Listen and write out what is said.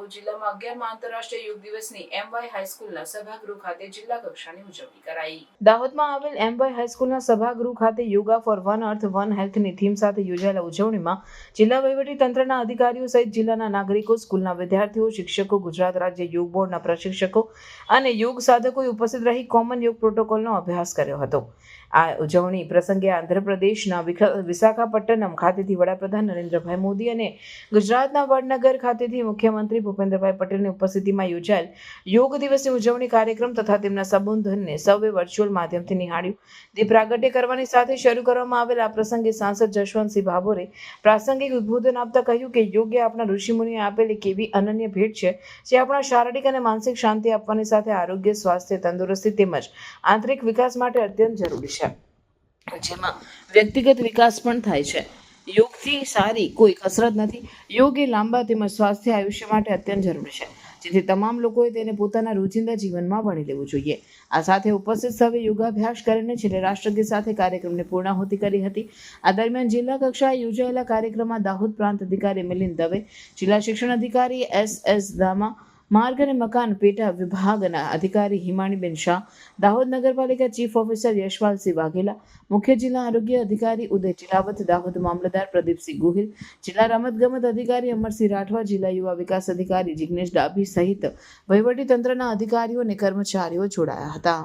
દાહોદ જિલ્લામાં 11મા આંતરરાષ્ટ્રીય યોગ દિવસની એમવાય હાઈસ્કૂલના સભાગૃહ ખાતે જિલ્લા કક્ષાની ઉજવણી કરાઈ। દાહોદમાં આવેલ એમવાય હાઈસ્કૂલના સભાગૃહ ખાતે yoga for one earth one હેલ્થની થીમ સાથે યોજાયેલા ઉજવણીમાં જિલ્લા વહીવટી તંત્રના અધિકારીઓ સહિત જિલ્લાના નાગરિકો, સ્કૂલના વિદ્યાર્થીઓ, શિક્ષકો, ગુજરાત રાજ્ય યોગ બોર્ડના પ્રશિક્ષકો અને યોગ સાધકોએ ઉપસ્થિત રહી કોમન યોગ પ્રોટોકોલનો અભ્યાસ કર્યો હતો। આ ઉજવણી પ્રસંગે આંધ્રપ્રદેશના વિશાખાપટ્ટનમ ખાતેથી વડાપ્રધાન નરેન્દ્રભાઈ મોદી અને ગુજરાતના વડનગર ખાતેથી મુખ્યમંત્રી ભૂપેન્દ્રભાઈ પટેલની ઉપસ્થિતિમાં યોજાયેલ યોગ દિવસની ઉજવણી કાર્યક્રમ તથા તેમના સંબોધનને સૌએ વર્ચ્યુઅલ માધ્યમથી નિહાળ્યું। દીપ પ્રાગટ્ય કરવાની સાથે શરૂ કરવામાં આવેલ આ પ્રસંગે સાંસદ જશવંતસિંહ ભાભોરે પ્રાસંગિક ઉદ્બોધન આપતા કહ્યું કે યોગ એ આપણા ઋષિમુનિએ આપેલી એક એવી અનન્ય ભેટ છે જે આપણા શારીરિક અને માનસિક શાંતિ આપવાની સાથે આરોગ્ય, સ્વાસ્થ્ય, તંદુરસ્તી તેમજ આંતરિક વિકાસ માટે અત્યંત જરૂરી છે, જેમાં વ્યક્તિગત વિકાસ પણ થાય છે। યોગથી સારી કોઈ કસરત નથી। યોગ એ લાંબા તેમજ સ્વાસ્થ્ય આયુષ્ય માટે અત્યંત જરૂરી છે, જેથી તમામ લોકોએ તેને પોતાના રોજિંદા જીવનમાં વણી લેવું જોઈએ। આ સાથે ઉપસ્થિત સૌએ યોગાભ્યાસ કરીને છેલ્લે રાષ્ટ્રગીત સાથે કાર્યક્રમની પૂર્ણાહુતિ કરી હતી। આ દરમિયાન જિલ્લા કક્ષાએ યોજાયેલા કાર્યક્રમમાં દાહોદ પ્રાંત અધિકારી મિલિંદ દવે, જિલ્લા શિક્ષણ અધિકારી એસ દામા, માર્ગ અને મકાન પેટા વિભાગના અધિકારી હિમાણીબેન શાહ, દાહોદ નગરપાલિકા ચીફ ઓફિસર યશપાલસિંહ વાઘેલા, મુખ્ય જિલ્લા આરોગ્ય અધિકારી ઉદય ચિલાવત, દાહોદ મામલતદાર પ્રદીપસિંહ ગોહિલ, જિલ્લા રમતગમત અધિકારી અમરસિંહ રાઠવા, જિલ્લા યુવા વિકાસ અધિકારી જિગ્નેશ ડાભી સહિત વહીવટી તંત્રના અધિકારીઓ અને કર્મચારીઓ જોડાયા હતા।